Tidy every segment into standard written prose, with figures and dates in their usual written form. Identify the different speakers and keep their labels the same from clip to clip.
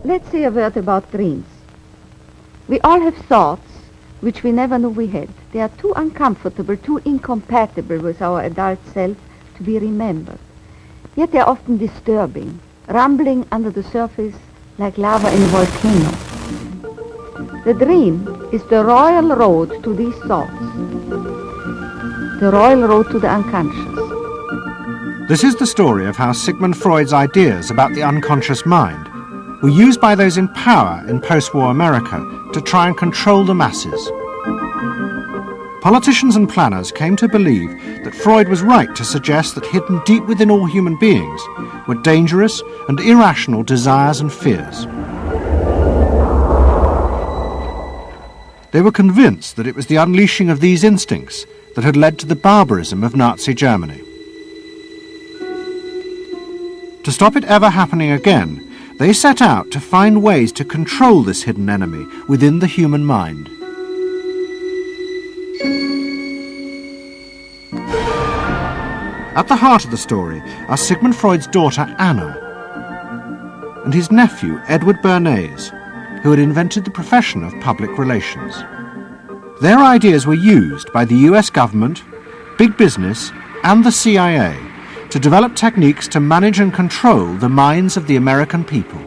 Speaker 1: Let's say a word about dreams. We all have thoughts which we never knew we had. They are too uncomfortable, too incompatible with our adult self to be remembered. Yet they are often disturbing, rumbling under the surface like lava in a volcano. The dream is the royal road to these thoughts, the royal road to the unconscious.
Speaker 2: This is the story of how Sigmund Freud's ideas about the unconscious mind were used by those in power in post-war America to try and control the masses. Politicians and planners came to believe that Freud was right to suggest that hidden deep within all human beings were dangerous and irrational desires and fears. They were convinced that it was the unleashing of these instincts that had led to the barbarism of Nazi Germany. To stop it ever happening again, they set out to find ways to control this hidden enemy within the human mind. At the heart of the story are Sigmund Freud's daughter Anna and his nephew Edward Bernays, who had invented the profession of public relations. Their ideas were used by the US government, big business and the CIA to develop techniques to manage and control the minds of the American people.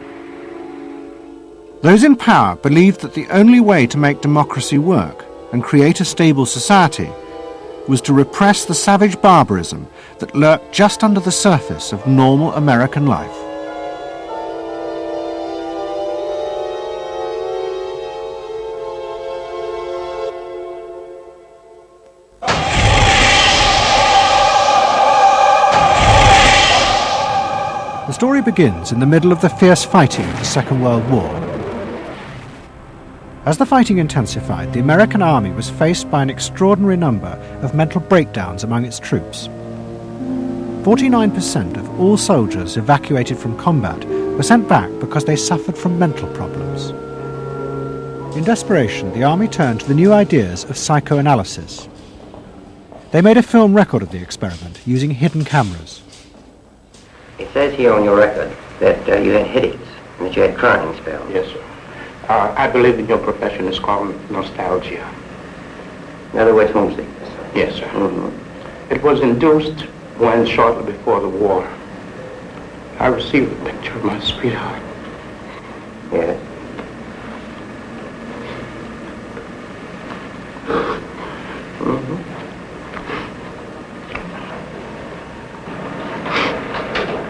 Speaker 2: Those in power believed that the only way to make democracy work and create a stable society was to repress the savage barbarism that lurked just under the surface of normal American life. The story begins in the middle of the fierce fighting of the Second World War. As the fighting intensified, the American army was faced by an extraordinary number of mental breakdowns among its troops. 49% of all soldiers evacuated from combat were sent back because they suffered from mental problems. In desperation, the army turned to the new ideas of psychoanalysis. They made a film record of the experiment using hidden cameras.
Speaker 3: It says here on your record that you had headaches and that you had crying spells.
Speaker 4: Yes, sir. I believe in your profession is called nostalgia.
Speaker 3: In other words, homesickness.
Speaker 4: Yes, sir.
Speaker 3: Mm-hmm.
Speaker 4: It was induced when, shortly before the war, I received a picture of my sweetheart.
Speaker 3: Yes. Mm-hmm.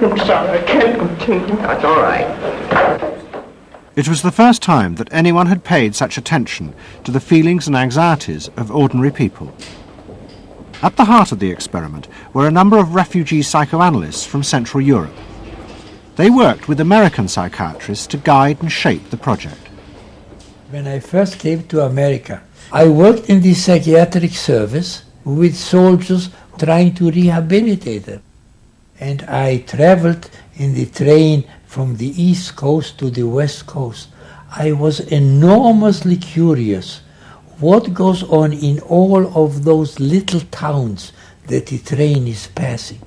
Speaker 4: I'm sorry, I can't continue.
Speaker 3: That's all right.
Speaker 2: It was the first time that anyone had paid such attention to the feelings and anxieties of ordinary people. At the heart of the experiment were a number of refugee psychoanalysts from Central Europe. They worked with American psychiatrists to guide and shape the project.
Speaker 5: When I first came to America, I worked in the psychiatric service with soldiers trying to rehabilitate them. And I traveled in the train from the East Coast to the West Coast. I was enormously curious what goes on in all of those little towns that the train is passing.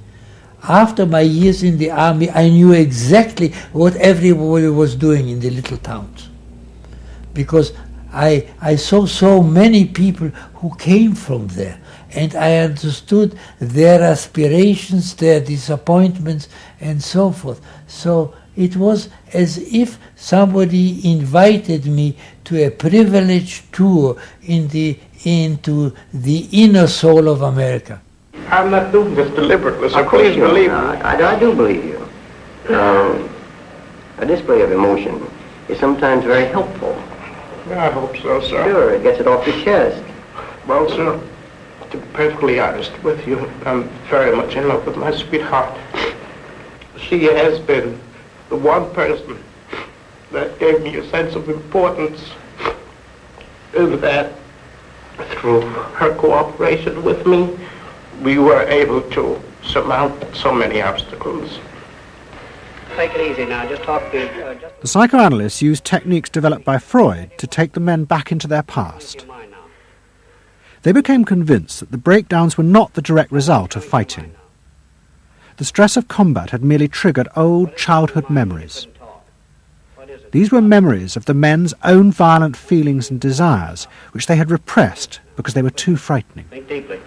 Speaker 5: After my years in the army, I knew exactly what everybody was doing in the little towns. Because I saw so many people who came from there, and I understood their aspirations, their disappointments, and so forth. So it was as if somebody invited me to a privileged tour into the inner soul of America.
Speaker 4: I'm not doing this deliberately, so
Speaker 3: Of course
Speaker 4: please
Speaker 3: you are.
Speaker 4: believe me.
Speaker 3: I do believe you. A display of emotion is sometimes very helpful.
Speaker 4: I hope so, sir.
Speaker 3: Sure, it gets it off your chest.
Speaker 4: Well, sir, to be perfectly honest with you, I'm very much in love with my sweetheart. She has been the one person that gave me a sense of importance, and that through her cooperation with me, we were able to surmount so many obstacles.
Speaker 3: Take it easy now, just talk to...
Speaker 2: The psychoanalysts used techniques developed by Freud to take the men back into their past. They became convinced that the breakdowns were not the direct result of fighting. The stress of combat had merely triggered old childhood memories. These were memories of the men's own violent feelings and desires, which they had repressed because they were too frightening.
Speaker 3: Think deeply.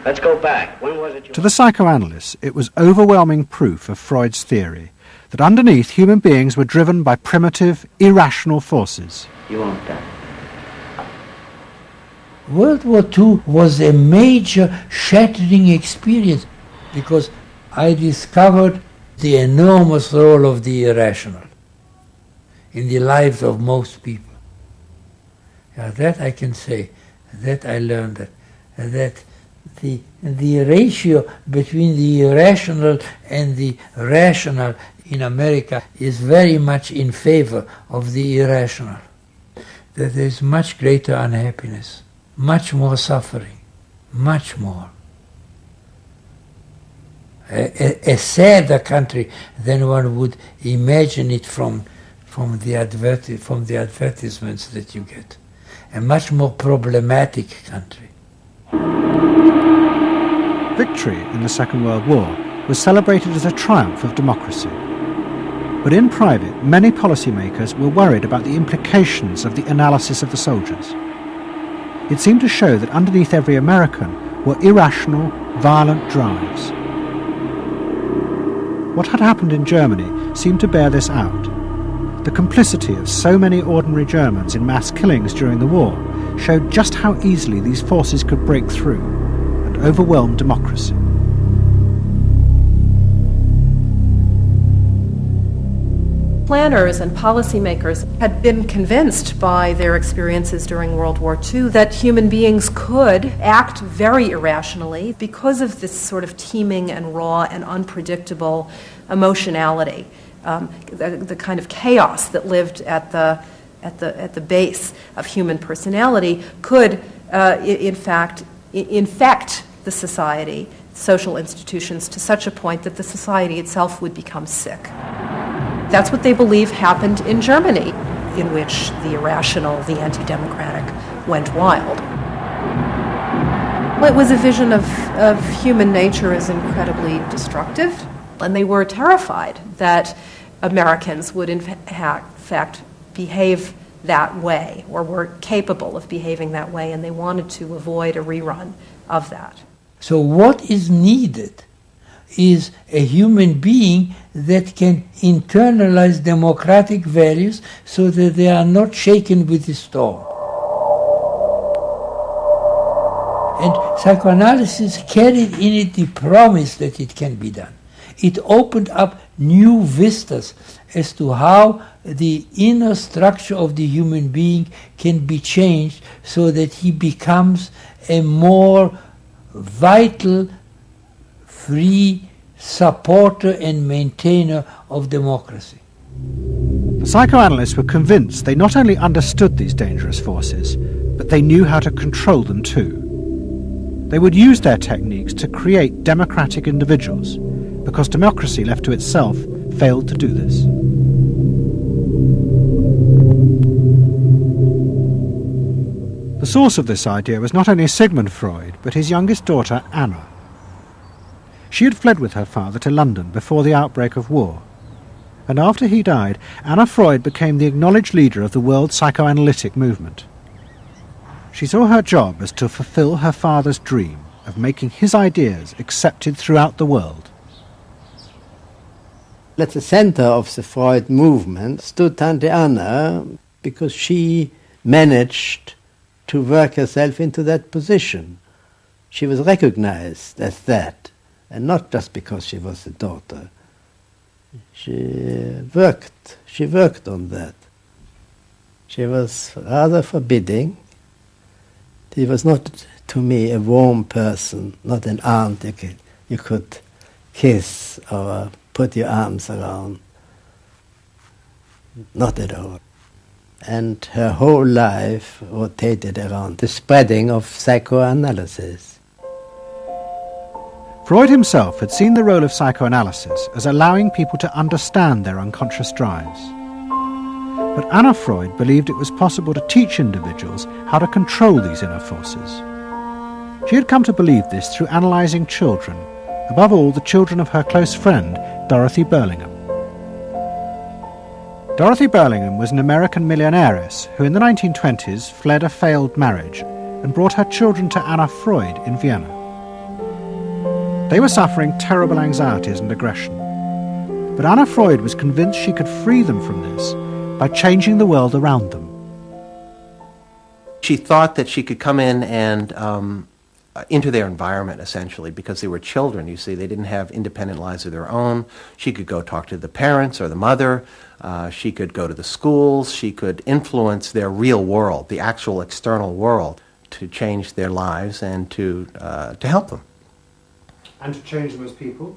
Speaker 3: Let's go back. When was it you...
Speaker 2: To the psychoanalysts, it was overwhelming proof of Freud's theory that underneath human beings were driven by primitive, irrational forces.
Speaker 3: You won't die.
Speaker 5: World War II was a major shattering experience because I discovered the enormous role of the irrational in the lives of most people. That I can say, that I learned that the ratio between the irrational and the rational in America is very much in favor of the irrational. That there is much greater unhappiness, much more suffering, much more. A sadder country than one would imagine it from the advertisements that you get. A much more problematic country.
Speaker 2: Victory in the Second World War was celebrated as a triumph of democracy. But in private, many policymakers were worried about the implications of the analysis of the soldiers. It seemed to show that underneath every American were irrational, violent drives. What had happened in Germany seemed to bear this out. The complicity of so many ordinary Germans in mass killings during the war showed just how easily these forces could break through and overwhelm democracy.
Speaker 6: Planners and policymakers had been convinced by their experiences during World War II that human beings could act very irrationally because of this sort of teeming and raw and unpredictable emotionality, the kind of chaos that lived at the base of human personality could, in fact, infect the society, social institutions, to such a point that the society itself would become sick. That's what they believe happened in Germany, in which the irrational, the anti-democratic, went wild. It was a vision of human nature as incredibly destructive, and they were terrified that Americans would in fact behave that way, or were capable of behaving that way, and they wanted to avoid a rerun of that.
Speaker 5: So what is needed is a human being that can internalize democratic values so that they are not shaken with the storm. And psychoanalysis carried in it the promise that it can be done. It opened up new vistas as to how the inner structure of the human being can be changed so that he becomes a more vital, free supporter and maintainer of democracy.
Speaker 2: The psychoanalysts were convinced they not only understood these dangerous forces, but they knew how to control them too. They would use their techniques to create democratic individuals, because democracy left to itself failed to do this. The source of this idea was not only Sigmund Freud, but his youngest daughter, Anna. She had fled with her father to London before the outbreak of war, and after he died, Anna Freud became the acknowledged leader of the world psychoanalytic movement. She saw her job as to fulfill her father's dream of making his ideas accepted throughout the world.
Speaker 7: At the center of the Freud movement stood Tante Anna, because she managed to work herself into that position. She was recognized as that, and not just because she was a daughter. She worked on that. She was rather forbidding. She was not, to me, a warm person, not an aunt you could kiss or put your arms around. Not at all. And her whole life rotated around the spreading of psychoanalysis.
Speaker 2: Freud himself had seen the role of psychoanalysis as allowing people to understand their unconscious drives. But Anna Freud believed it was possible to teach individuals how to control these inner forces. She had come to believe this through analysing children, above all the children of her close friend, Dorothy Burlingham. Dorothy Burlingham was an American millionairess who in the 1920s fled a failed marriage and brought her children to Anna Freud in Vienna. They were suffering terrible anxieties and aggression, but Anna Freud was convinced she could free them from this by changing the world around them.
Speaker 8: She thought that she could come in and into their environment, essentially, because they were children, you see. They didn't have independent lives of their own. She could go talk to the parents or the mother. She could go to the schools. She could influence their real world, the actual external world, to change their lives and to help them.
Speaker 2: And to change them as people?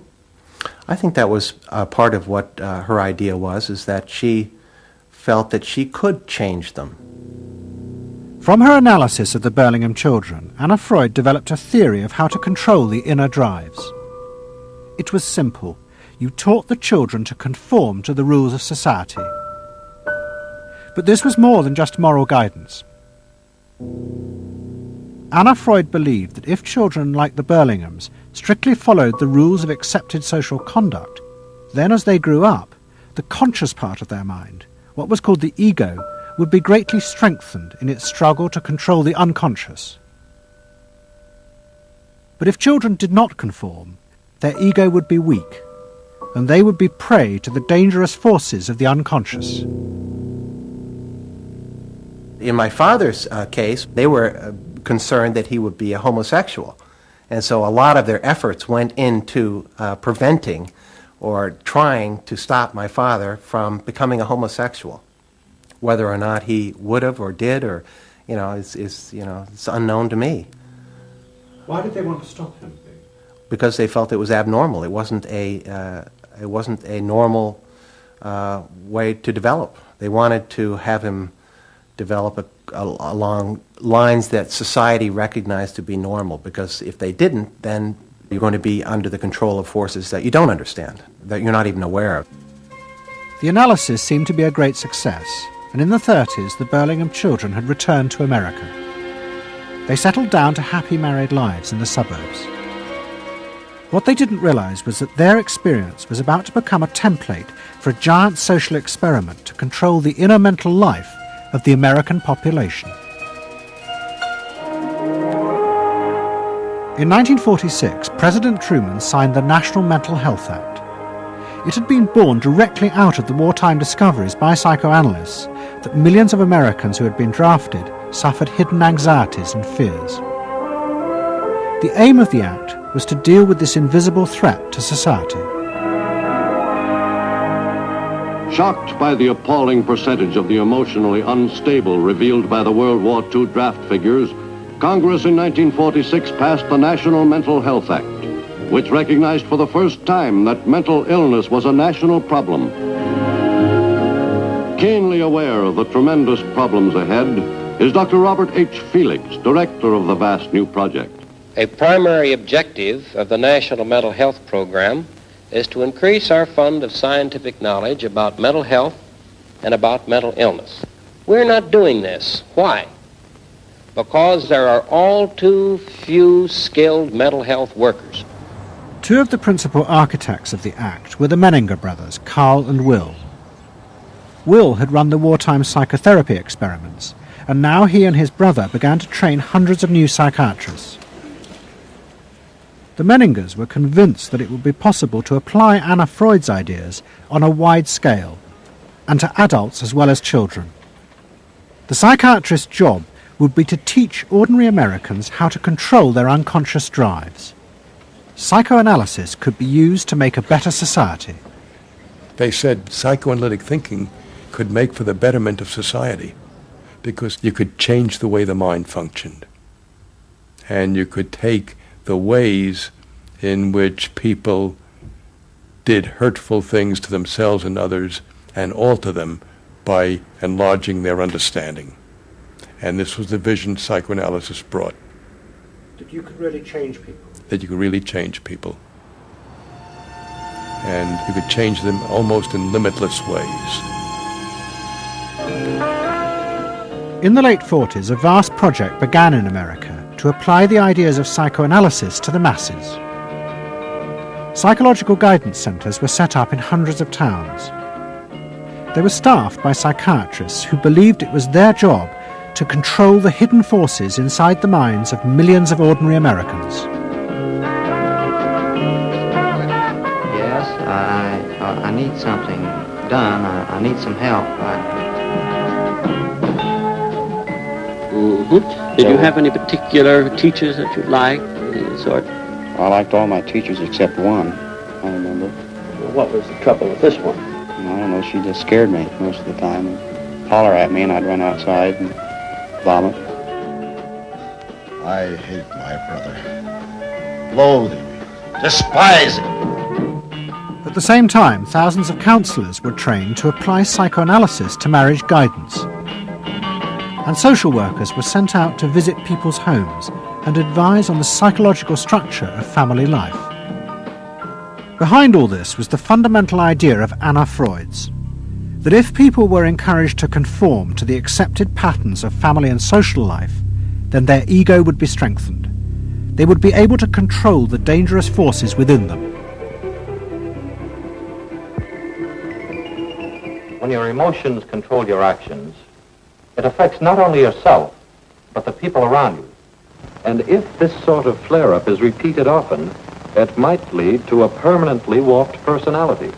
Speaker 8: I think that was part of what her idea was, is that she felt that she could change them.
Speaker 2: From her analysis of the Burlingham children, Anna Freud developed a theory of how to control the inner drives. It was simple. You taught the children to conform to the rules of society. But this was more than just moral guidance. Anna Freud believed that if children like the Burlinghams strictly followed the rules of accepted social conduct, then as they grew up, the conscious part of their mind, what was called the ego, would be greatly strengthened in its struggle to control the unconscious. But if children did not conform, their ego would be weak, and they would be prey to the dangerous forces of the unconscious.
Speaker 8: In my father's case, they were concerned that he would be a homosexual. And so a lot of their efforts went into preventing or trying to stop my father from becoming a homosexual. Whether or not he would have or did, or it's unknown to me.
Speaker 2: Why did they want to stop him?
Speaker 8: Because they felt it was abnormal. It wasn't a normal way to develop. They wanted to have him develop along lines that society recognized to be normal. Because if they didn't, then you're going to be under the control of forces that you don't understand, that you're not even aware of.
Speaker 2: The analysis seemed to be a great success. And in the 30s, the Burlingham children had returned to America. They settled down to happy married lives in the suburbs. What they didn't realize was that their experience was about to become a template for a giant social experiment to control the inner mental life of the American population. In 1946, President Truman signed the National Mental Health Act. It had been born directly out of the wartime discoveries by psychoanalysts that millions of Americans who had been drafted suffered hidden anxieties and fears. The aim of the act was to deal with this invisible threat to society.
Speaker 9: Shocked by the appalling percentage of the emotionally unstable revealed by the World War II draft figures, Congress in 1946 passed the National Mental Health Act, which recognized for the first time that mental illness was a national problem. Keenly aware of the tremendous problems ahead is Dr. Robert H. Felix, director of the vast new project.
Speaker 10: A primary objective of the National Mental Health Program is to increase our fund of scientific knowledge about mental health and about mental illness. We're not doing this. Why? Because there are all too few skilled mental health workers.
Speaker 2: Two of the principal architects of the Act were the Menninger brothers, Carl and Will. Will had run the wartime psychotherapy experiments, and now he and his brother began to train hundreds of new psychiatrists. The Menningers were convinced that it would be possible to apply Anna Freud's ideas on a wide scale, and to adults as well as children. The psychiatrist's job would be to teach ordinary Americans how to control their unconscious drives. Psychoanalysis could be used to make a better society.
Speaker 11: They said psychoanalytic thinking could make for the betterment of society because you could change the way the mind functioned. And you could take the ways in which people did hurtful things to themselves and others and alter them by enlarging their understanding. And this was the vision psychoanalysis brought.
Speaker 2: That you could really change people.
Speaker 11: That you could really change people. And you could change them almost in limitless ways.
Speaker 2: In the late 40s, a vast project began in America to apply the ideas of psychoanalysis to the masses. Psychological guidance centres were set up in hundreds of towns. They were staffed by psychiatrists who believed it was their job to control the hidden forces inside the minds of millions of ordinary Americans.
Speaker 3: Yes, I need something done. I need some help.
Speaker 12: Did you have any particular teachers that you liked? Sort?
Speaker 13: I liked all my teachers except one, I remember.
Speaker 12: Well, what was the trouble with this one?
Speaker 13: I don't know, she just scared me most of the time. And holler at me and I'd run outside and vomit.
Speaker 14: I hate my brother. Loathe him. Despise him.
Speaker 2: At the same time, thousands of counselors were trained to apply psychoanalysis to marriage guidance. And social workers were sent out to visit people's homes and advise on the psychological structure of family life. Behind all this was the fundamental idea of Anna Freud's, that if people were encouraged to conform to the accepted patterns of family and social life, then their ego would be strengthened. They would be able to control the dangerous forces within them.
Speaker 15: When your emotions control your actions, it affects not only yourself, but the people around you. And if this sort of flare-up is repeated often, it might lead to a permanently warped personality.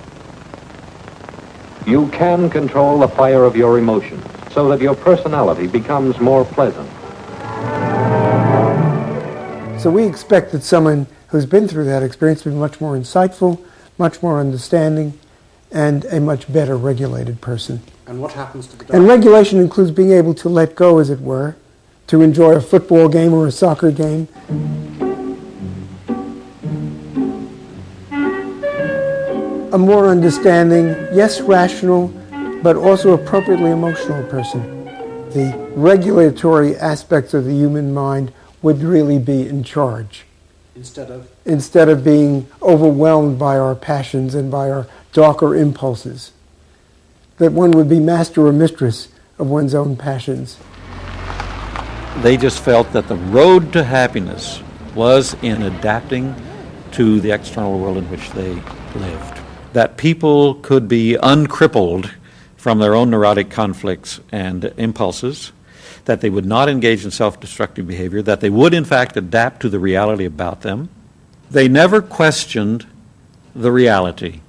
Speaker 15: You can control the fire of your emotions so that your personality becomes more pleasant.
Speaker 16: So we expect that someone who's been through that experience to be much more insightful, much more understanding, and a much better regulated person.
Speaker 2: And what happens to the dog?
Speaker 16: And regulation includes being able to let go, as it were, to enjoy a football game or a soccer game. A more understanding, yes, rational, but also appropriately emotional person. The regulatory aspects of the human mind would really be in charge. Instead of being overwhelmed by our passions and by our darker impulses. That one would be master or mistress of one's own passions.
Speaker 17: They just felt that the road to happiness was in adapting to the external world in which they lived. That people could be uncrippled from their own neurotic conflicts and impulses, that they would not engage in self-destructive behavior, that they would in fact adapt to the reality about them. They never questioned the reality.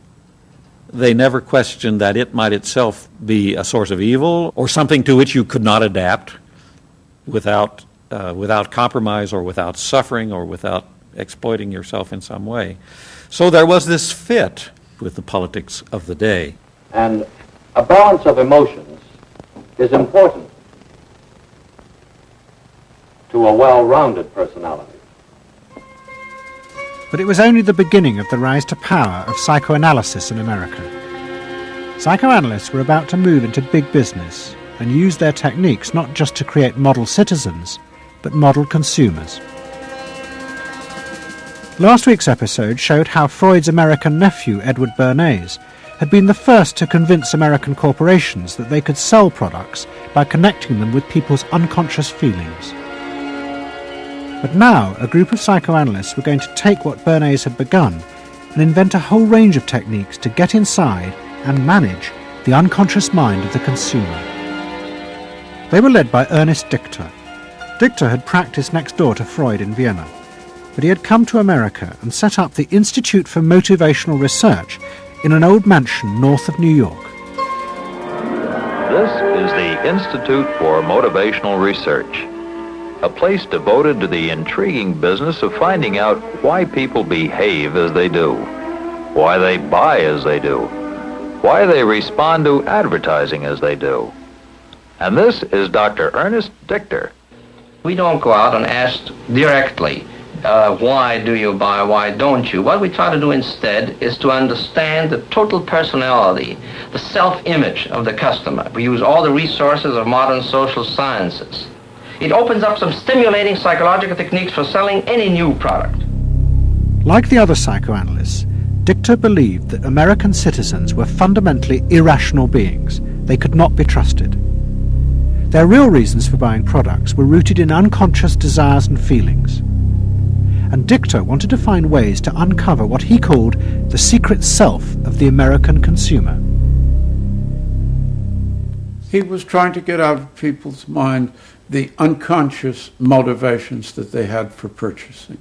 Speaker 17: They never questioned that it might itself be a source of evil or something to which you could not adapt without compromise or without suffering or without exploiting yourself in some way. So there was this fit with the politics of the day.
Speaker 15: And a balance of emotions is important to a well-rounded personality.
Speaker 2: But it was only the beginning of the rise to power of psychoanalysis in America. Psychoanalysts were about to move into big business and use their techniques not just to create model citizens, but model consumers. Last week's episode showed how Freud's American nephew, Edward Bernays, had been the first to convince American corporations that they could sell products by connecting them with people's unconscious feelings. But now, a group of psychoanalysts were going to take what Bernays had begun and invent a whole range of techniques to get inside and manage the unconscious mind of the consumer. They were led by Ernest Dichter. Dichter had practiced next door to Freud in Vienna, but he had come to America and set up the Institute for Motivational Research in an old mansion north of New York.
Speaker 18: This is the Institute for Motivational Research, a place devoted to the intriguing business of finding out why people behave as they do, why they buy as they do, why they respond to advertising as they do. And this is Dr. Ernest Dichter.
Speaker 3: We don't go out and ask directly, why do you buy, why don't you? What we try to do instead is to understand the total personality, the self-image of the customer. We use all the resources of modern social sciences. It opens up some stimulating psychological techniques for selling any new product.
Speaker 2: Like the other psychoanalysts, Dichter believed that American citizens were fundamentally irrational beings. They could not be trusted. Their real reasons for buying products were rooted in unconscious desires and feelings. And Dichter wanted to find ways to uncover what he called the secret self of the American consumer.
Speaker 19: He was trying to get out of people's mind the unconscious motivations that they had for purchasing.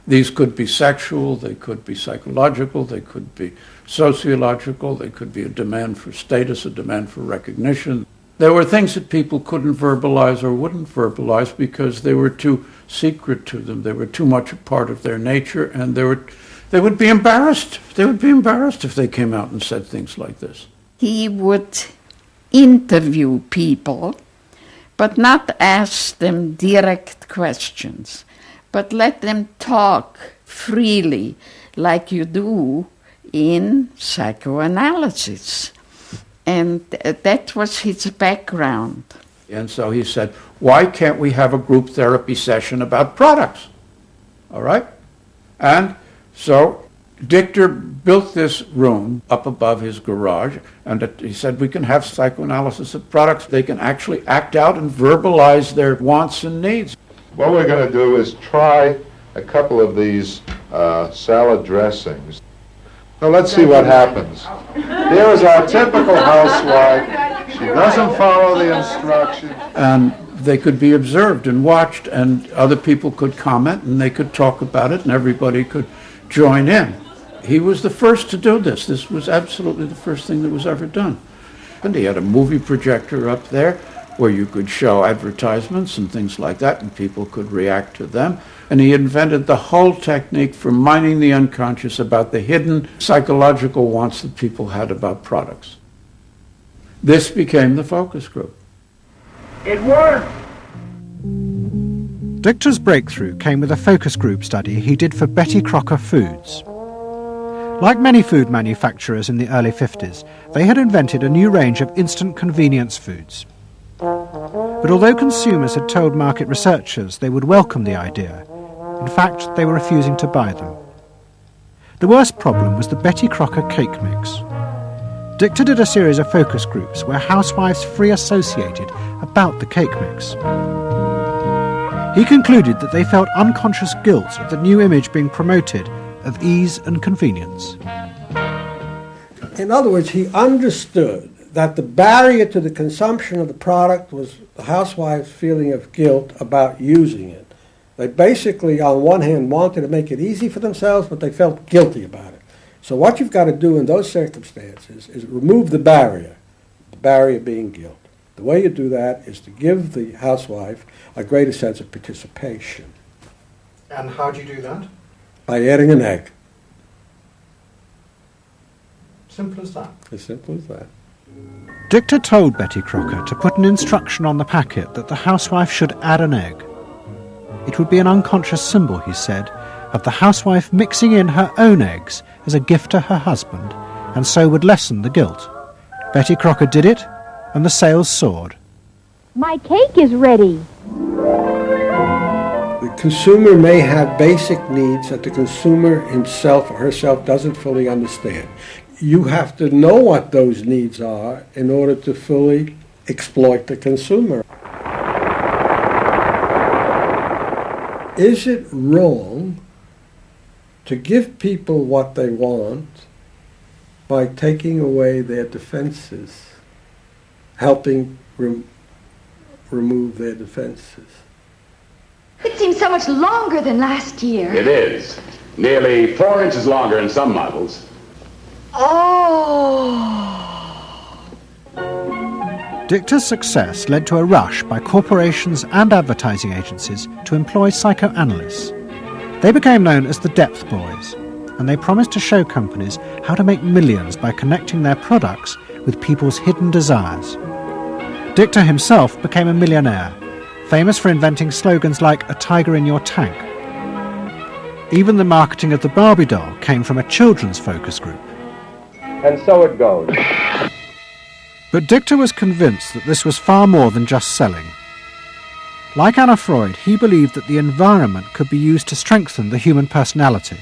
Speaker 19: These could be sexual, they could be psychological, they could be sociological, they could be a demand for status, a demand for recognition. There were things that people couldn't verbalize or wouldn't verbalize because they were too secret to them. They were too much a part of their nature, and they would be embarrassed. They would be embarrassed if they came out and said things like this.
Speaker 20: He would interview people, but not ask them direct questions, but let them talk freely like you do in psychoanalysis. And that was his background.
Speaker 19: And so he said, why can't we have a group therapy session about products? All right? And so Dichter built this room up above his garage, and he said we can have psychoanalysis of products. They can actually act out and verbalize their wants and needs.
Speaker 21: What we're going to do is try a couple of these salad dressings. Now let's see what happens. Here is our typical housewife. She doesn't follow the instructions.
Speaker 19: And they could be observed and watched, and other people could comment, and they could talk about it, and everybody could join in. He was the first to do this. This was absolutely the first thing that was ever done. And he had a movie projector up there where you could show advertisements and things like that, and people could react to them. And he invented the whole technique for mining the unconscious about the hidden psychological wants that people had about products. This became the focus group.
Speaker 4: It worked!
Speaker 2: Dichter's breakthrough came with a focus group study he did for Betty Crocker Foods. Like many food manufacturers in the early 50s, they had invented a new range of instant convenience foods. But although consumers had told market researchers they would welcome the idea, in fact, they were refusing to buy them. The worst problem was the Betty Crocker cake mix. Dichter did a series of focus groups where housewives free associated about the cake mix. He concluded that they felt unconscious guilt at the new image being promoted of ease and convenience.
Speaker 16: In other words, he understood that the barrier to the consumption of the product was the housewife's feeling of guilt about using it. They basically, on one hand, wanted to make it easy for themselves, but they felt guilty about it. So what you've got to do in those circumstances is remove the barrier being guilt. The way you do that is to give the housewife a greater sense of participation.
Speaker 2: And how do you do that?
Speaker 16: By adding an egg.
Speaker 2: Simple as that.
Speaker 16: As simple as that.
Speaker 2: Dichter told Betty Crocker to put an instruction on the packet that the housewife should add an egg. It would be an unconscious symbol, he said, of the housewife mixing in her own eggs as a gift to her husband, and so would lessen the guilt. Betty Crocker did it, and the sales soared.
Speaker 22: My cake is ready.
Speaker 16: The consumer may have basic needs that the consumer himself or herself doesn't fully understand. You have to know what those needs are in order to fully exploit the consumer. Is it wrong to give people what they want by taking away their defenses, helping remove their defenses?
Speaker 22: It seems so much longer than last year.
Speaker 23: It is. Nearly 4 inches longer in some models.
Speaker 22: Oh!
Speaker 2: Dichter's success led to a rush by corporations and advertising agencies to employ psychoanalysts. They became known as the Depth Boys, and they promised to show companies how to make millions by connecting their products with people's hidden desires. Dichter himself became a millionaire, famous for inventing slogans like "a tiger in your tank." Even the marketing of the Barbie doll came from a children's focus group.
Speaker 24: And so it goes.
Speaker 2: But Dichter was convinced that this was far more than just selling. Like Anna Freud, he believed that the environment could be used to strengthen the human personality.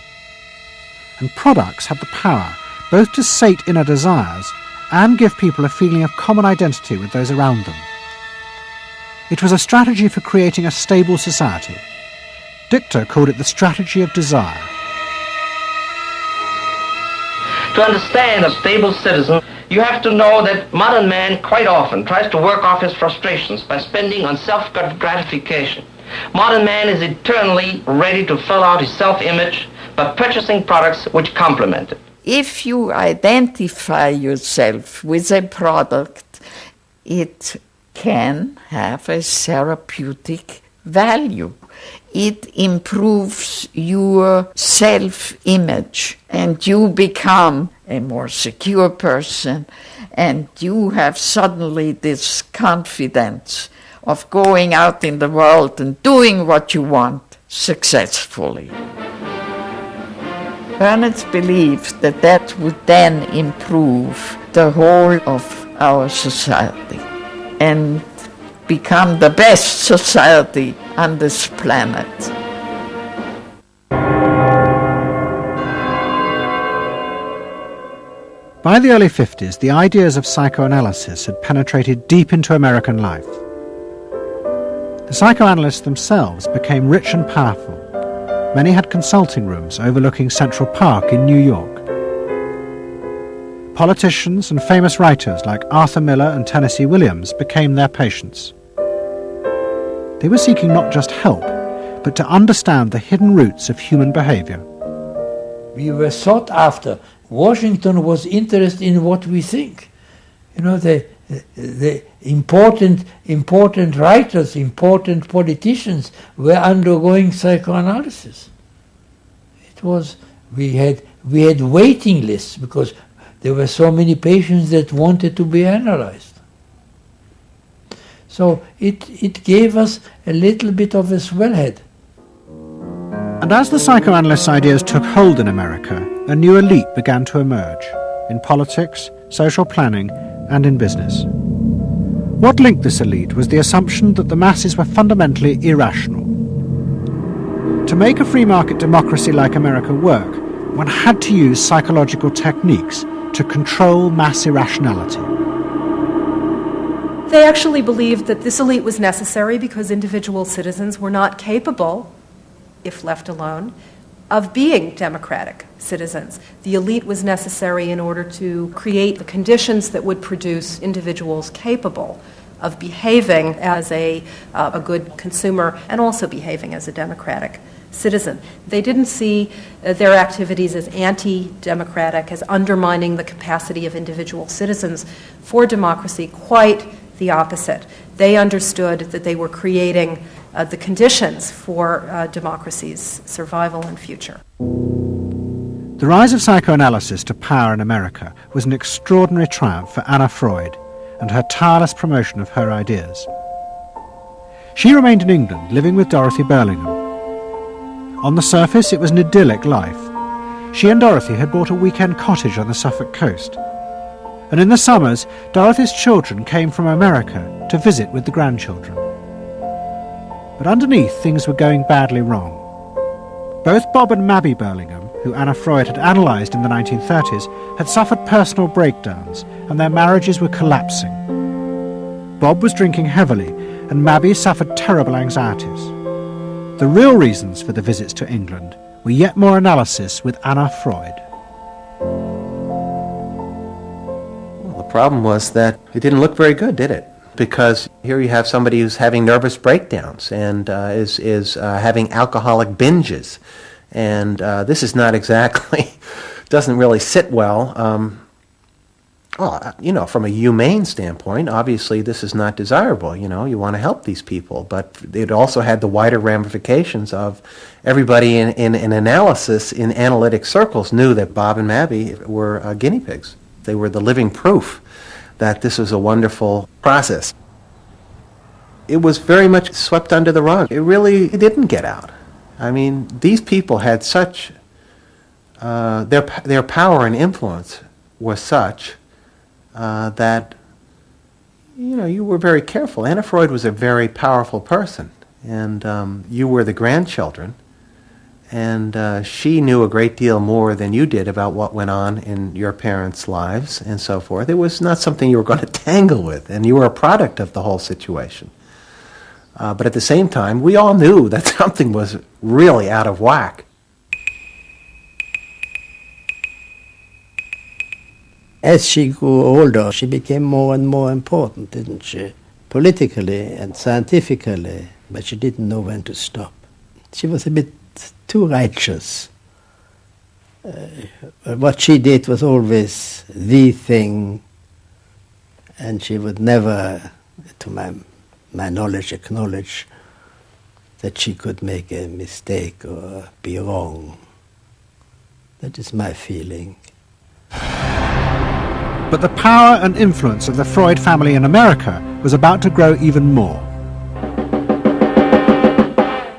Speaker 2: And products had the power both to sate inner desires and give people a feeling of common identity with those around them. It was a strategy for creating a stable society. Dichter called it the strategy of desire.
Speaker 3: To understand a stable citizen, You have to know that modern man quite often tries to work off his frustrations by spending on self-gratification. Modern man is eternally ready to fill out his self-image by purchasing products which complement it.
Speaker 20: If you identify yourself with a product, it can have a therapeutic value. It improves your self-image, and you become a more secure person, and you have suddenly this confidence of going out in the world and doing what you want successfully. Bernays believed that that would then improve the whole of our society and become the best society on this planet.
Speaker 2: By the early 50s, the ideas of psychoanalysis had penetrated deep into American life. The psychoanalysts themselves became rich and powerful. Many had consulting rooms overlooking Central Park in New York. Politicians and famous writers like Arthur Miller and Tennessee Williams became their patients. They were seeking not just help, but to understand the hidden roots of human behavior.
Speaker 1: We were sought after. Washington was interested in what we think. You know, the important writers, important politicians were undergoing psychoanalysis. It was, we had waiting lists because there were so many patients that wanted to be analyzed. So it gave us a little bit of a swellhead.
Speaker 2: And as the psychoanalysts' ideas took hold in America, a new elite began to emerge in politics, social planning, and in business. What linked this elite was the assumption that the masses were fundamentally irrational. To make a free market democracy like America work, one had to use psychological techniques to control mass irrationality.
Speaker 5: They actually believed that this elite was necessary because individual citizens were not capable, if left alone, of being democratic citizens. The elite was necessary in order to create the conditions that would produce individuals capable of behaving as a good consumer and also behaving as a democratic citizen. They didn't see their activities as anti-democratic, as undermining the capacity of individual citizens for democracy. Quite the opposite. They understood that they were creating the conditions for democracy's survival and future.
Speaker 2: The rise of psychoanalysis to power in America was an extraordinary triumph for Anna Freud and her tireless promotion of her ideas. She remained in England, living with Dorothy Burlingham. On the surface, it was an idyllic life. She and Dorothy had bought a weekend cottage on the Suffolk coast. And in the summers, Dorothy's children came from America to visit with the grandchildren. But underneath, things were going badly wrong. Both Bob and Mabby Burlingham, who Anna Freud had analysed in the 1930s, had suffered personal breakdowns, and their marriages were collapsing. Bob was drinking heavily, and Mabby suffered terrible anxieties. The real reasons for the visits to England were yet more analysis with Anna Freud.
Speaker 8: Well, the problem was that it didn't look very good, did it? Because here you have somebody who's having nervous breakdowns and is having alcoholic binges. And this is not exactly, doesn't really sit well. Well, you know, from a humane standpoint, obviously this is not desirable. You know, you want to help these people. But it also had the wider ramifications of everybody in analysis, in analytic circles, knew that Bob and Mabby were guinea pigs. They were the living proof that this was a wonderful process. It was very much swept under the rug. It didn't get out. I mean, these people had such, their power and influence was such that, you know, you were very careful. Anna Freud was a very powerful person, and you were the grandchildren, and she knew a great deal more than you did about what went on in your parents' lives and so forth. It was not something you were going to tangle with, and you were a product of the whole situation. But at the same time, we all knew that something was really out of whack.
Speaker 6: As she grew older, she became more and more important, didn't she? Politically and scientifically, but she didn't know when to stop. She was a bit too righteous. What she did was always the thing, and she would never, to my knowledge, acknowledge that she could make a mistake or be wrong. That is my feeling.
Speaker 2: But the power and influence of the Freud family in America was about to grow even more.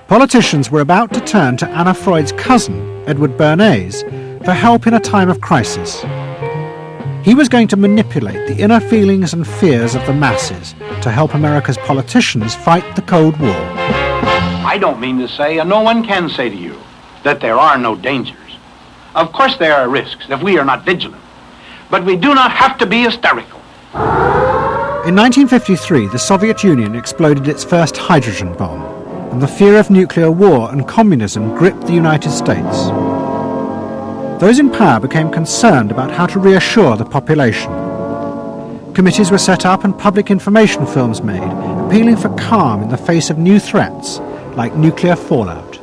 Speaker 2: Politicians were about to turn to Anna Freud's cousin, Edward Bernays, for help in a time of crisis. He was going to manipulate the inner feelings and fears of the masses to help America's politicians fight the Cold War.
Speaker 7: I don't mean to say, and no one can say to you, that there are no dangers. Of course there are risks if we are not vigilant. But we do not have to be hysterical.
Speaker 2: In 1953, the Soviet Union exploded its first hydrogen bomb, and the fear of nuclear war and communism gripped the United States. Those in power became concerned about how to reassure the population. Committees were set up and public information films made, appealing for calm in the face of new threats, like nuclear fallout.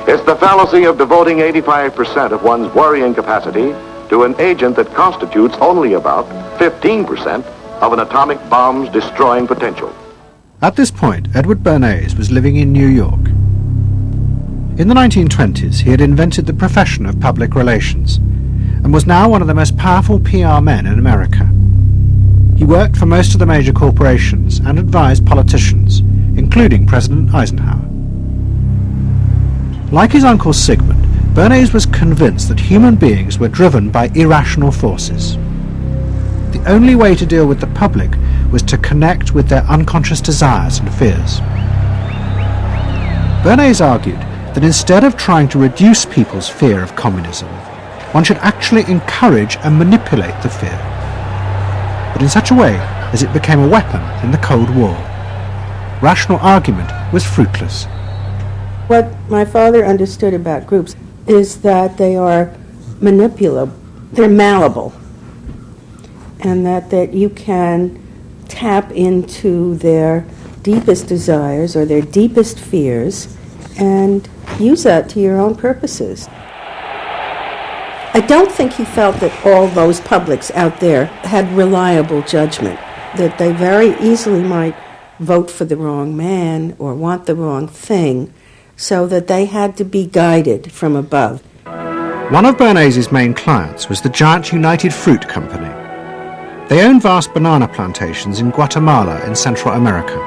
Speaker 9: It's the fallacy of devoting 85% of one's worrying capacity to an agent that constitutes only about 15% of an atomic bomb's destroying potential.
Speaker 2: At this point, Edward Bernays was living in New York. In the 1920s, he had invented the profession of public relations and was now one of the most powerful PR men in America. He worked for most of the major corporations and advised politicians, including President Eisenhower. Like his uncle Sigmund, Bernays was convinced that human beings were driven by irrational forces. The only way to deal with the public was to connect with their unconscious desires and fears. Bernays argued that instead of trying to reduce people's fear of communism, one should actually encourage and manipulate the fear, but in such a way as it became a weapon in the Cold War. Rational argument was fruitless.
Speaker 10: What my father understood about groups is that they are manipulable, they're malleable, and that you can tap into their deepest desires or their deepest fears and use that to your own purposes. I don't think he felt that all those publics out there had reliable judgment, that they very easily might vote for the wrong man or want the wrong thing, so that they had to be guided from above.
Speaker 2: One of Bernays' main clients was the giant United Fruit Company. They owned vast banana plantations in Guatemala in Central America.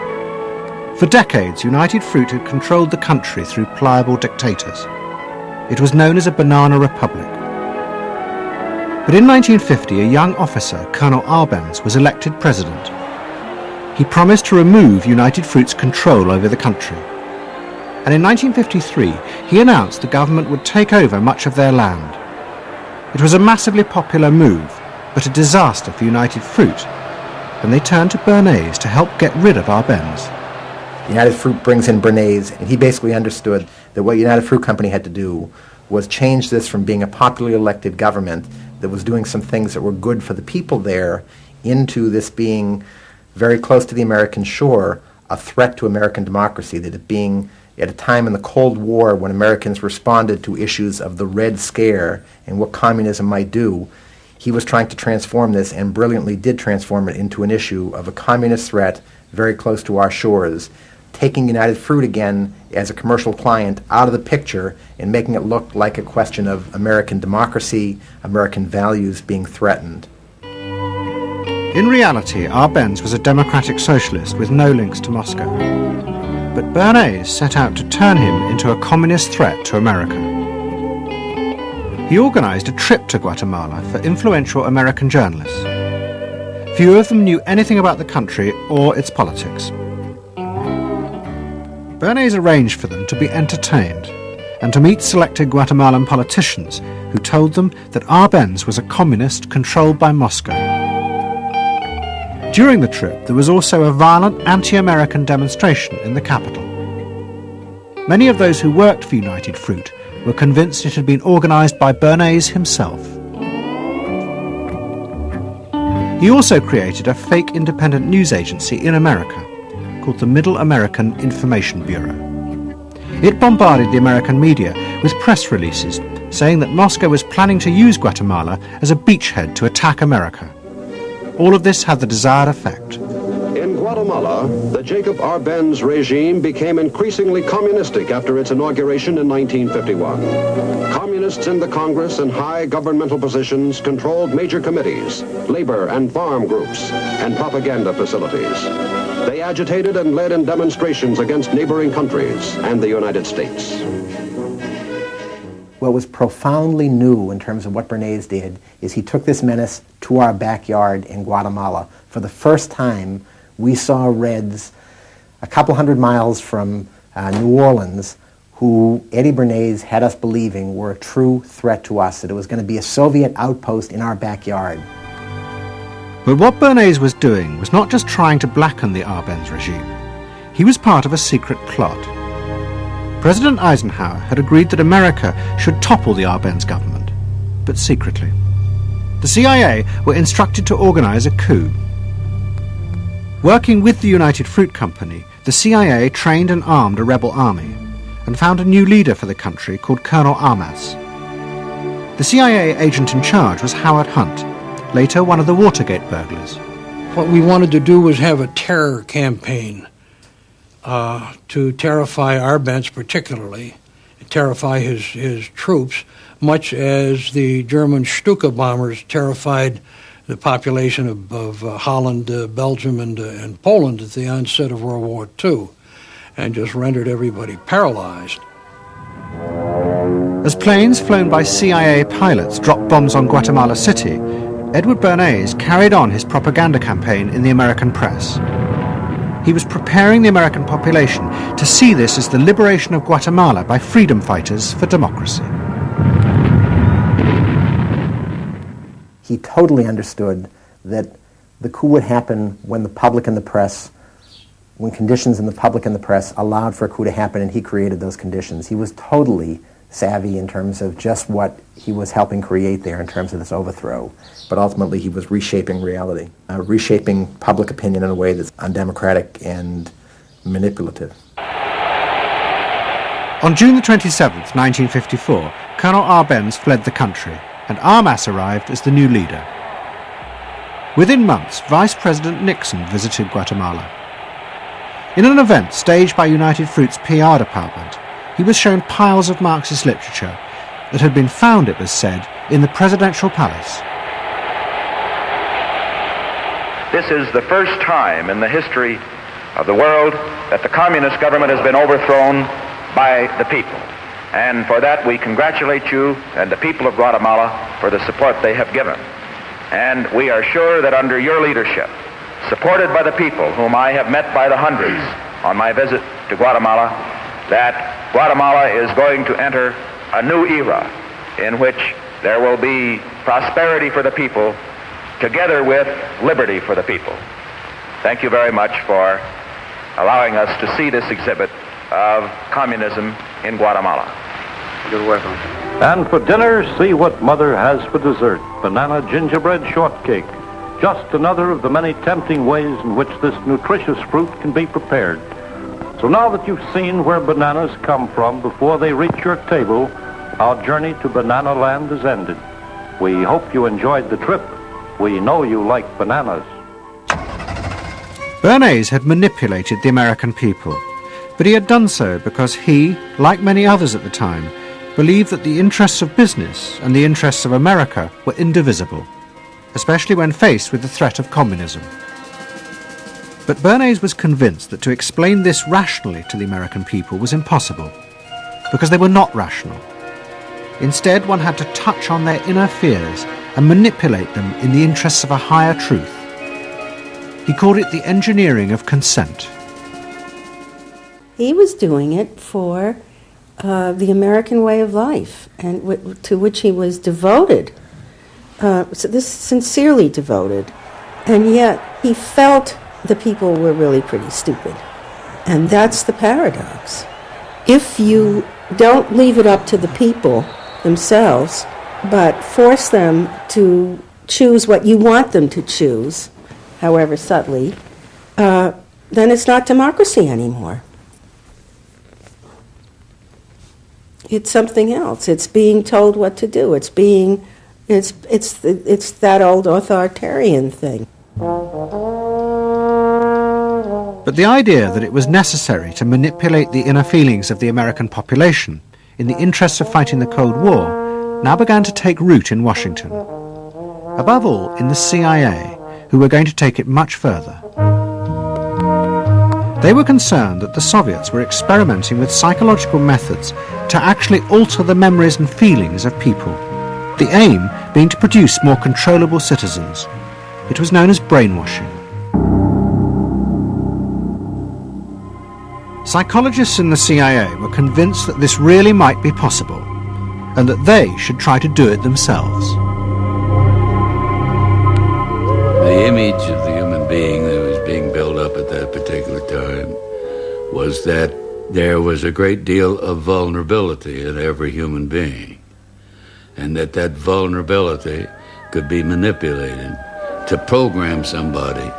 Speaker 2: For decades, United Fruit had controlled the country through pliable dictators. It was known as a banana republic. But in 1950, a young officer, Colonel Arbenz, was elected president. He promised to remove United Fruit's control over the country. And in 1953, he announced the government would take over much of their land. It was a massively popular move, but a disaster for United Fruit, and they turned to Bernays to help get rid of Arbenz.
Speaker 8: United Fruit brings in Bernays, and he basically understood that what United Fruit Company had to do was change this from being a popularly elected government that was doing some things that were good for the people there into this being very close to the American shore, a threat to American democracy, that it being at a time in the Cold War when Americans responded to issues of the Red Scare and what communism might do, he was trying to transform this and brilliantly did transform it into an issue of a communist threat very close to our shores, taking United Fruit again as a commercial client out of the picture and making it look like a question of American democracy, American values being threatened.
Speaker 2: In reality, Arbenz was a democratic socialist with no links to Moscow. But Bernays set out to turn him into a communist threat to America. He organized a trip to Guatemala for influential American journalists. Few of them knew anything about the country or its politics. Bernays arranged for them to be entertained and to meet selected Guatemalan politicians who told them that Arbenz was a communist controlled by Moscow. During the trip, there was also a violent anti-American demonstration in the capital. Many of those who worked for United Fruit were convinced it had been organized by Bernays himself. He also created a fake independent news agency in America called the Middle American Information Bureau. It bombarded the American media with press releases saying that Moscow was planning to use Guatemala as a beachhead to attack America. All of this had the desired effect.
Speaker 9: In Guatemala, the Jacob Arbenz regime became increasingly communistic after its inauguration in 1951. Communists in the Congress and high governmental positions controlled major committees, labor and farm groups, and propaganda facilities. They agitated and led in demonstrations against neighboring countries and the United States.
Speaker 8: What was profoundly new in terms of what Bernays did is he took this menace to our backyard in Guatemala. For the first time, we saw Reds a couple hundred miles from New Orleans who Eddie Bernays had us believing were a true threat to us, that it was going to be a Soviet outpost in our backyard.
Speaker 2: But what Bernays was doing was not just trying to blacken the Arbenz regime. He was part of a secret plot. President Eisenhower had agreed that America should topple the Arbenz government, but secretly. The CIA were instructed to organize a coup. Working with the United Fruit Company, the CIA trained and armed a rebel army and found a new leader for the country called Colonel Armas. The CIA agent in charge was Howard Hunt, later one of the Watergate burglars.
Speaker 11: What we wanted to do was have a terror campaign to terrify Arbenz particularly, terrify his troops, much as the German Stuka bombers terrified the population of Holland, Belgium, and Poland at the onset of World War II, and just rendered everybody paralyzed.
Speaker 2: As planes flown by CIA pilots dropped bombs on Guatemala City, Edward Bernays carried on his propaganda campaign in the American press. He was preparing the American population to see this as the liberation of Guatemala by freedom fighters for democracy.
Speaker 8: He totally understood that the coup would happen when the public and the press, when conditions in the public and the press allowed for a coup to happen, and he created those conditions. He was totally savvy in terms of just what he was helping create there in terms of this overthrow. But ultimately he was reshaping reality, reshaping public opinion in a way that's undemocratic and manipulative.
Speaker 2: On June the 27th, 1954, Colonel Arbenz fled the country, and Armas arrived as the new leader. Within months, Vice President Nixon visited Guatemala. In an event staged by United Fruit's PR department, he was shown piles of Marxist literature that had been found, it was said, in the presidential palace.
Speaker 12: This is the first time in the history of the world that the communist government has been overthrown by the people. And for that we congratulate you and the people of Guatemala for the support they have given. And we are sure that under your leadership, supported by the people whom I have met by the hundreds on my visit to Guatemala, that Guatemala is going to enter a new era in which there will be prosperity for the people together with liberty for the people. Thank you very much for allowing us to see this exhibit of communism in Guatemala.
Speaker 13: You're welcome. And for dinner, see what Mother has for dessert. Banana gingerbread shortcake. Just another of the many tempting ways in which this nutritious fruit can be prepared. So now that you've seen where bananas come from before they reach your table, our journey to Banana Land is ended. We hope you enjoyed the trip. We know you like bananas.
Speaker 2: Bernays had manipulated the American people, but he had done so because he, like many others at the time, believed that the interests of business and the interests of America were indivisible, especially when faced with the threat of communism. But Bernays was convinced that to explain this rationally to the American people was impossible, because they were not rational. Instead, one had to touch on their inner fears and manipulate them in the interests of a higher truth. He called it the engineering of consent.
Speaker 10: He was doing it for the American way of life, and to which he was devoted, sincerely devoted. And yet he felt the people were really pretty stupid. And that's the paradox. If you don't leave it up to the people themselves, but force them to choose what you want them to choose, however subtly, then it's not democracy anymore. It's something else. It's being told what to do. It's that old authoritarian thing.
Speaker 2: But the idea that it was necessary to manipulate the inner feelings of the American population in the interests of fighting the Cold War now began to take root in Washington. Above all, in the CIA, who were going to take it much further. They were concerned that the Soviets were experimenting with psychological methods to actually alter the memories and feelings of people, the aim being to produce more controllable citizens. It was known as brainwashing. Psychologists in the CIA were convinced that this really might be possible, and that they should try to do it themselves.
Speaker 14: The image of the human being that was being built up at that particular time was that there was a great deal of vulnerability in every human being, and that vulnerability could be manipulated to program somebody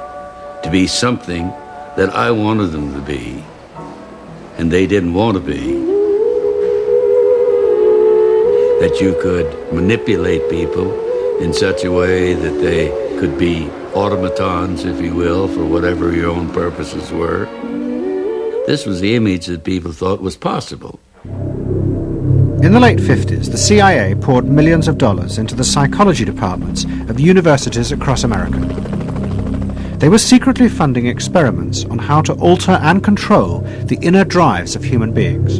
Speaker 14: to be something that I wanted them to be, and they didn't want to be. That you could manipulate people in such a way that they could be automatons, if you will, for whatever your own purposes were. This was the image that people thought was possible.
Speaker 2: In the late 50s, the CIA poured millions of dollars into the psychology departments of universities across America. They were secretly funding experiments on how to alter and control the inner drives of human beings.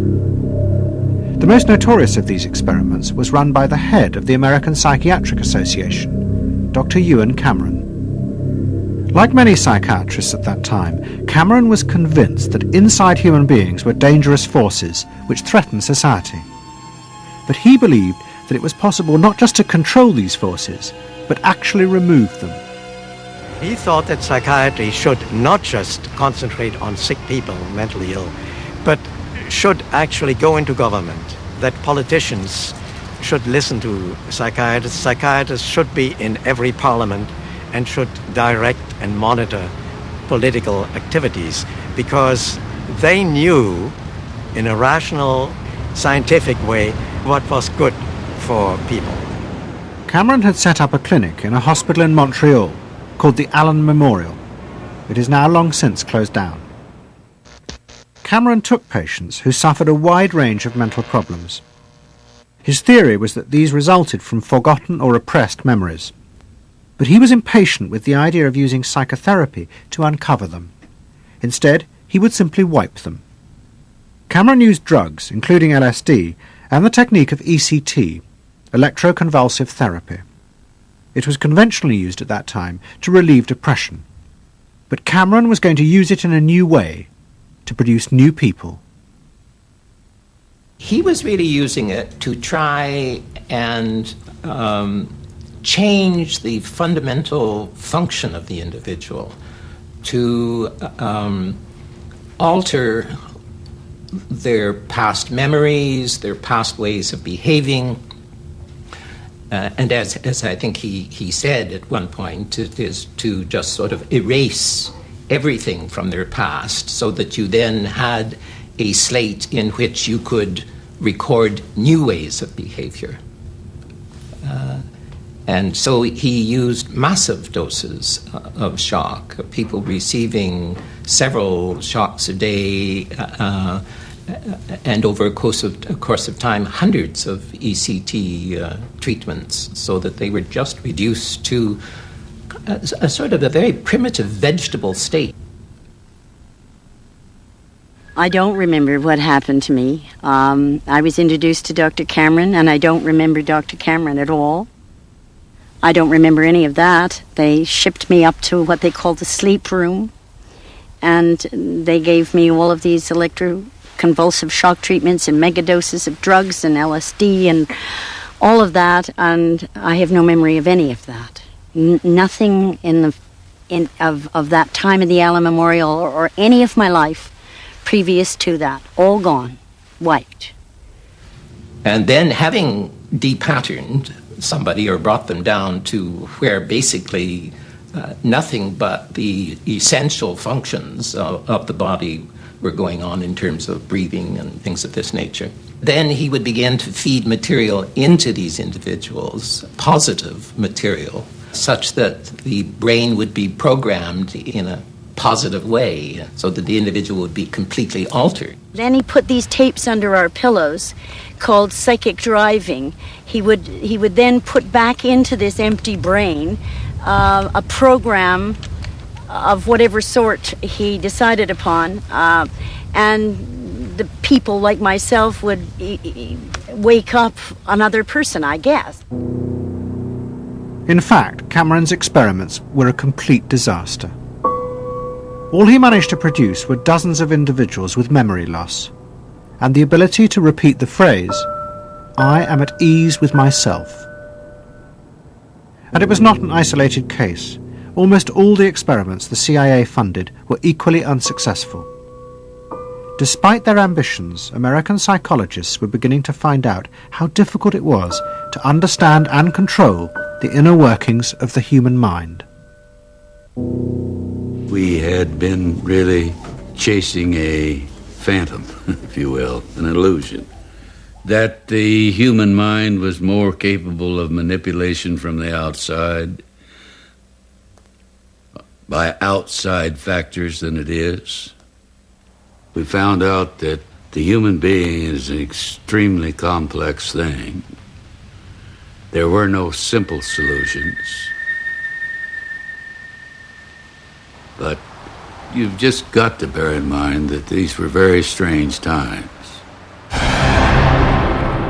Speaker 2: The most notorious of these experiments was run by the head of the American Psychiatric Association, Dr. Ewen Cameron. Like many psychiatrists at that time, Cameron was convinced that inside human beings were dangerous forces which threatened society. But he believed that it was possible not just to control these forces, but actually remove them.
Speaker 15: He thought that psychiatry should not just concentrate on sick people, mentally ill, but should actually go into government, that politicians should listen to psychiatrists. Psychiatrists should be in every parliament and should direct and monitor political activities, because they knew in a rational, scientific way what was good for people.
Speaker 2: Cameron had set up a clinic in a hospital in Montreal called the Allen Memorial. It is now long since closed down. Cameron took patients who suffered a wide range of mental problems. His theory was that these resulted from forgotten or repressed memories. But he was impatient with the idea of using psychotherapy to uncover them. Instead, he would simply wipe them. Cameron used drugs, including LSD, and the technique of ECT, electroconvulsive therapy. It was conventionally used at that time to relieve depression. But Cameron was going to use it in a new way, to produce new people.
Speaker 17: He was really using it to try and change the fundamental function of the individual, to alter their past memories, their past ways of behaving. And as I think he said at one point, it is to just sort of erase everything from their past so that you then had a slate in which you could record new ways of behavior. And so he used massive doses of shock, people receiving several shocks a day, and over a course of time, hundreds of ECT treatments, so that they were just reduced to a sort of a very primitive vegetable state.
Speaker 18: I don't remember what happened to me. I was introduced to Dr. Cameron, and I don't remember Dr. Cameron at all. I don't remember any of that. They shipped me up to what they called the sleep room, and they gave me all of these electroconvulsive shock treatments and megadoses of drugs and LSD and all of that, and I have no memory of any of that. Nothing of that time at the Allen Memorial or any of my life previous to that. All gone. Wiped.
Speaker 17: And then, having depatterned somebody or brought them down to where basically nothing but the essential functions of the body were going on in terms of breathing and things of this nature. Then he would begin to feed material into these individuals, positive material, such that the brain would be programmed in a positive way, so that the individual would be completely altered.
Speaker 18: Then he put these tapes under our pillows called psychic driving. He would then put back into this empty brain a program of whatever sort he decided upon, and the people like myself would wake up another person, I guess.
Speaker 2: In fact, Cameron's experiments were a complete disaster. All he managed to produce were dozens of individuals with memory loss, and the ability to repeat the phrase, "I am at ease with myself." And it was not an isolated case. Almost all the experiments the CIA funded were equally unsuccessful. Despite their ambitions, American psychologists were beginning to find out how difficult it was to understand and control the inner workings of the human mind.
Speaker 14: We had been really chasing a phantom, if you will, an illusion, that the human mind was more capable of manipulation from the outside by outside factors than it is. We found out that the human being is an extremely complex thing. There were no simple solutions. But you've just got to bear in mind that these were very strange times.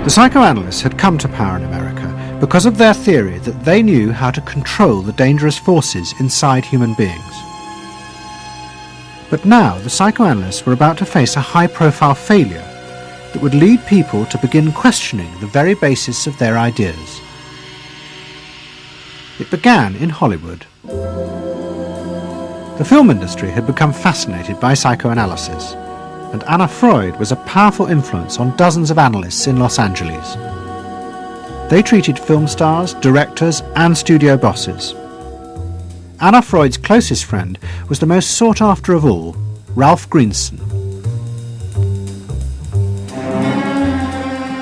Speaker 2: The psychoanalysts had come to power in America because of their theory that they knew how to control the dangerous forces inside human beings. But now the psychoanalysts were about to face a high-profile failure that would lead people to begin questioning the very basis of their ideas. It began in Hollywood. The film industry had become fascinated by psychoanalysis, and Anna Freud was a powerful influence on dozens of analysts in Los Angeles. They treated film stars, directors, and studio bosses. Anna Freud's closest friend was the most sought after of all, Ralph Greenson.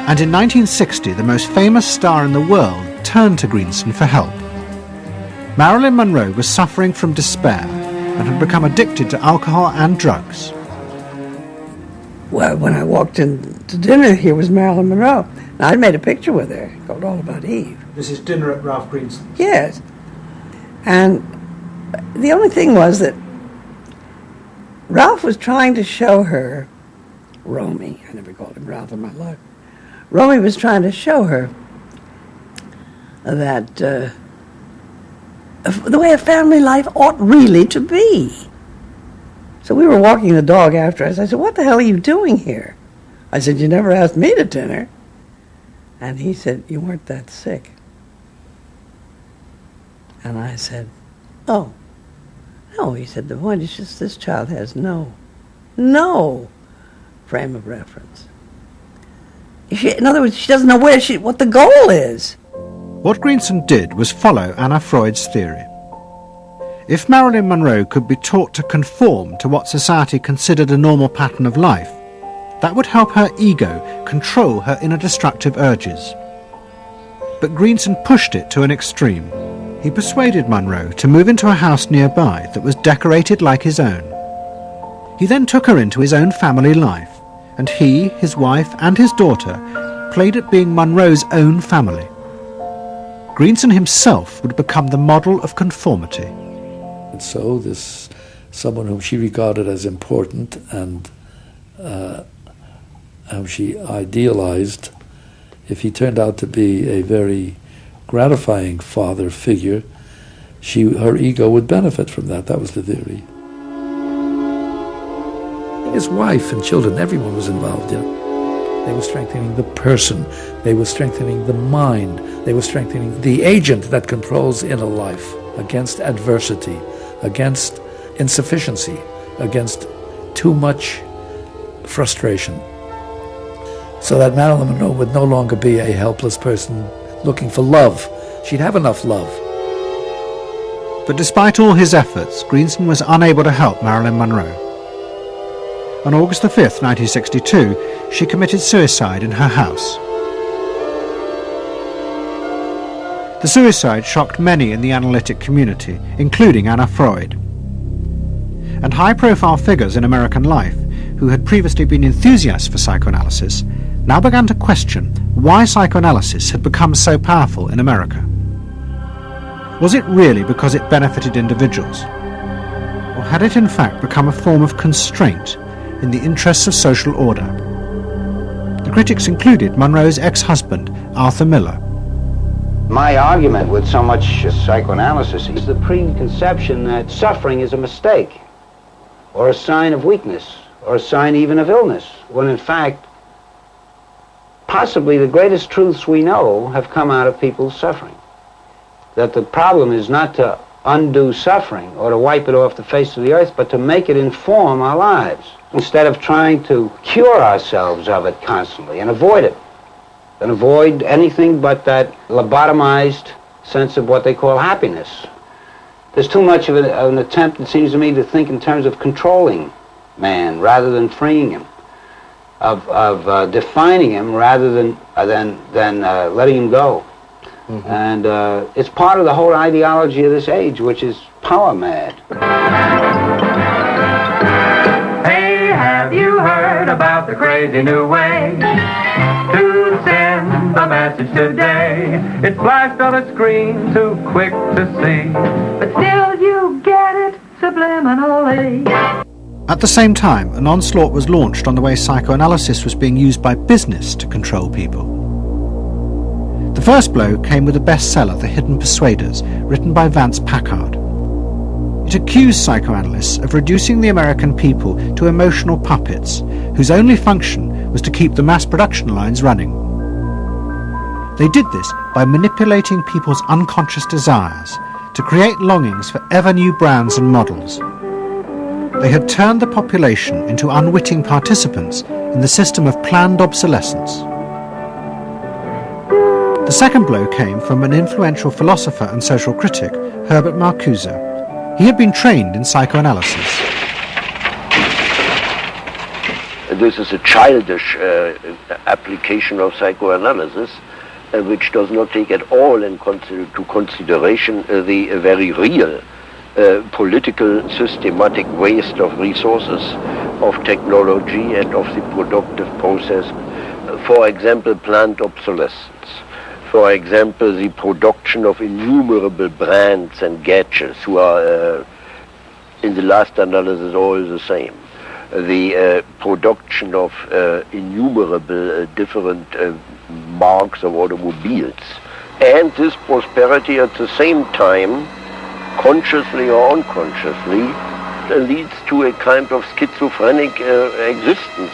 Speaker 2: And in 1960, the most famous star in the world turned to Greenson for help. Marilyn Monroe was suffering from despair and had become addicted to alcohol and drugs.
Speaker 4: Well, when I walked in to dinner, here was Marilyn Monroe. And I'd made a picture with her called All About Eve.
Speaker 2: This is dinner at Ralph Greenson's?
Speaker 4: Yes. And the only thing was that Ralph was trying to show her, Romy, I never called him Ralph in my life, Romy was trying to show her that the way a family life ought really to be. So we were walking the dog after us. I said, "What the hell are you doing here?" I said, "You never asked me to dinner." And he said, "You weren't that sick." And I said, "Oh, no." He said, "The point is just this child has no frame of reference. In other words, she doesn't know what the goal is."
Speaker 2: What Greenson did was follow Anna Freud's theory. If Marilyn Monroe could be taught to conform to what society considered a normal pattern of life, that would help her ego control her inner destructive urges. But Greenson pushed it to an extreme. He persuaded Monroe to move into a house nearby that was decorated like his own. He then took her into his own family life, and he, his wife, and his daughter played at being Monroe's own family. Greenson himself would become the model of conformity.
Speaker 16: And so this, someone whom she regarded as important and whom she idealized, if he turned out to be a very gratifying father figure, her ego would benefit from that. That was the theory. His wife and children, everyone was involved in it. They were strengthening the person. They were strengthening the mind. They were strengthening the agent that controls inner life against adversity, against insufficiency, against too much frustration. So that Marilyn Monroe would no longer be a helpless person looking for love. She'd have enough love.
Speaker 2: But despite all his efforts, Greenson was unable to help Marilyn Monroe. On August the 5th, 1962, she committed suicide in her house. The suicide shocked many in the analytic community, including Anna Freud. And high-profile figures in American life, who had previously been enthusiasts for psychoanalysis, now began to question why psychoanalysis had become so powerful in America. Was it really because it benefited individuals? Or had it in fact become a form of constraint in the interests of social order? The critics included Monroe's ex-husband, Arthur Miller.
Speaker 19: My argument with so much psychoanalysis is the preconception that suffering is a mistake, or a sign of weakness, or a sign even of illness, when in fact, possibly the greatest truths we know have come out of people's suffering. That the problem is not to undo suffering or to wipe it off the face of the earth, but to make it inform our lives, instead of trying to cure ourselves of it constantly and avoid it, and avoid anything but that lobotomized sense of what they call happiness. There's too much of an attempt, it seems to me, to think in terms of controlling man rather than freeing him, of defining him rather than letting him go. Mm-hmm. And it's part of the whole ideology of this age, which is power mad.
Speaker 21: Hey, have you heard about the crazy new way to send a message today? It's flashed on a screen too quick to see, but still you get it subliminally.
Speaker 2: At the same time, an onslaught was launched on the way psychoanalysis was being used by business to control people. The first blow came with a bestseller, The Hidden Persuaders, written by Vance Packard. It accused psychoanalysts of reducing the American people to emotional puppets, whose only function was to keep the mass production lines running. They did this by manipulating people's unconscious desires to create longings for ever new brands and models. They had turned the population into unwitting participants in the system of planned obsolescence. The second blow came from an influential philosopher and social critic, Herbert Marcuse. He had been trained in psychoanalysis.
Speaker 22: This is a childish application of psychoanalysis, which does not take at all into consideration the very real political systematic waste of resources, of technology, and of the productive process. For example, planned obsolescence. For example, the production of innumerable brands and gadgets who are, in the last analysis, all the same. The production of innumerable different marks of automobiles. And this prosperity at the same time, consciously or unconsciously, leads to a kind of schizophrenic existence.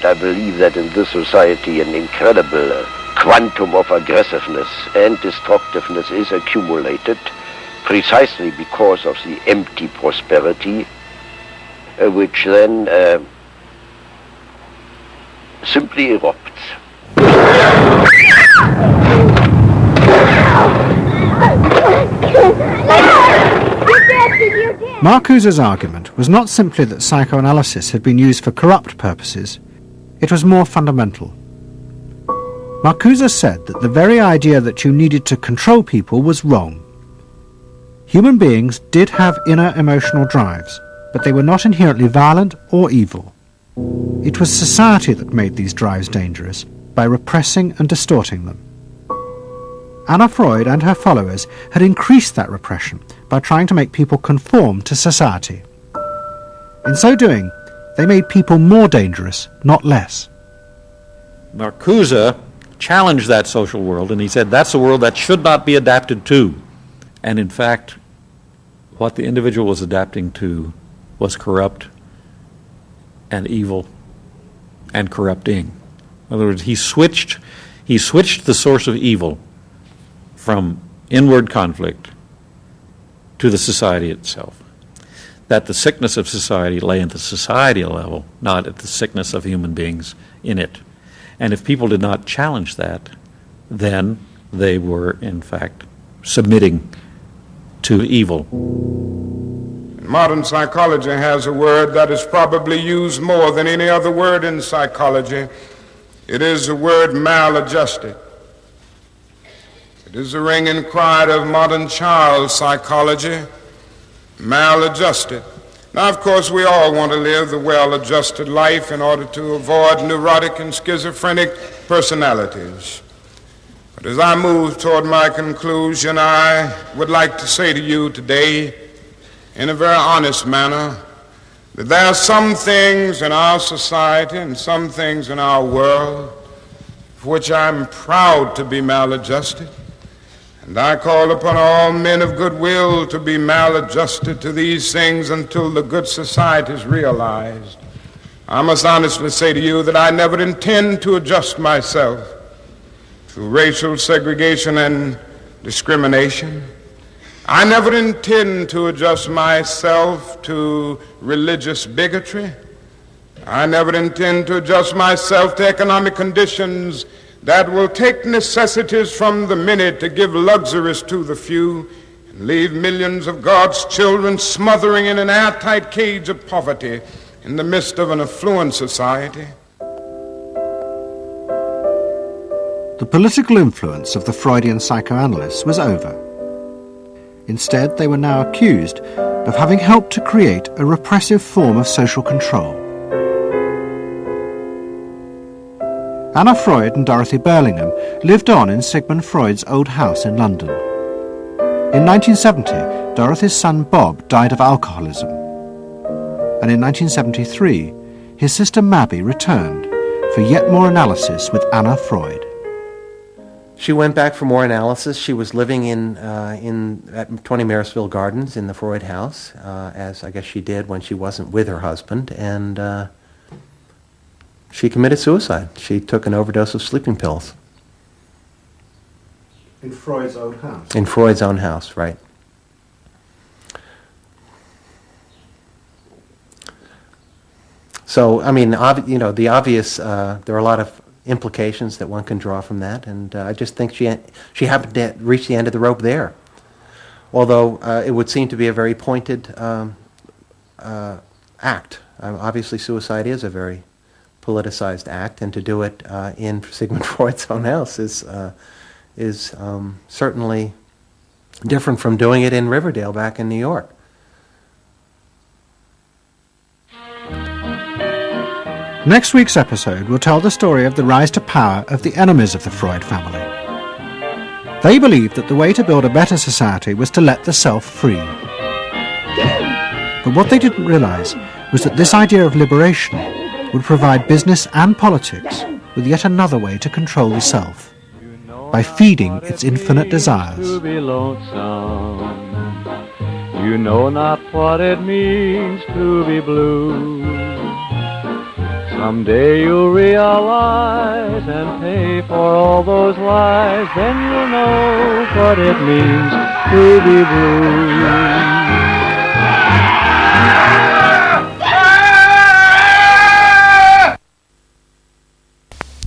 Speaker 22: I believe that in this society an incredible quantum of aggressiveness and destructiveness is accumulated precisely because of the empty prosperity, which then simply erupts.
Speaker 2: Marcuse's argument was not simply that psychoanalysis had been used for corrupt purposes. It was more fundamental. Marcuse said that the very idea that you needed to control people was wrong. Human beings did have inner emotional drives, but they were not inherently violent or evil. It was society that made these drives dangerous by repressing and distorting them. Anna Freud and her followers had increased that repression by trying to make people conform to society. In so doing, they made people more dangerous, not less.
Speaker 23: Marcuse challenged that social world, and he said that's a world that should not be adapted to. And in fact, what the individual was adapting to was corrupt and evil and corrupting. In other words, he switched the source of evil from inward conflict to the society itself. That the sickness of society lay at the societal level, not at the sickness of human beings in it. And if people did not challenge that, then they were, in fact, submitting to evil.
Speaker 1: Modern psychology has a word that is probably used more than any other word in psychology. It is the word maladjusted. It is the ringing cry of modern child psychology, maladjusted. Now, of course, we all want to live the well-adjusted life in order to avoid neurotic and schizophrenic personalities. But as I move toward my conclusion, I would like to say to you today, in a very honest manner, that there are some things in our society and some things in our world for which I'm proud to be maladjusted. And I call upon all men of goodwill to be maladjusted to these things until the good society is realized. I must honestly say to you that I never intend to adjust myself to racial segregation and discrimination. I never intend to adjust myself to religious bigotry. I never intend to adjust myself to economic conditions that will take necessities from the many to give luxuries to the few and leave millions of God's children smothering in an airtight cage of poverty in the midst of an affluent society.
Speaker 2: The political influence of the Freudian psychoanalysts was over. Instead, they were now accused of having helped to create a repressive form of social control. Anna Freud and Dorothy Burlingham lived on in Sigmund Freud's old house in London. In 1970, Dorothy's son Bob died of alcoholism. And in 1973, his sister Mabby returned for yet more analysis with Anna Freud.
Speaker 8: She went back for more analysis. She was living at 20 Marisville Gardens in the Freud house, as I guess she did when she wasn't with her husband, and she committed suicide. She took an overdose of sleeping pills.
Speaker 2: In Freud's own house?
Speaker 8: In Freud's own house, right. So, I mean, the obvious, there are a lot of implications that one can draw from that, and I just think she happened to reach the end of the rope there. Although it would seem to be a very pointed act. Obviously, suicide is a very politicized act, and to do it in Sigmund Freud's own house is certainly different from doing it in Riverdale back in New York.
Speaker 2: Next week's episode will tell the story of the rise to power of the enemies of the Freud family. They believed that the way to build a better society was to let the self free. But what they didn't realize was that this idea of liberation would provide business and politics with yet another way to control the self, by feeding its infinite desires.
Speaker 21: To be lonesome, you know not what it means to be blue. Someday you'll realize and pay for all those lies, then you'll know what it means to be blue.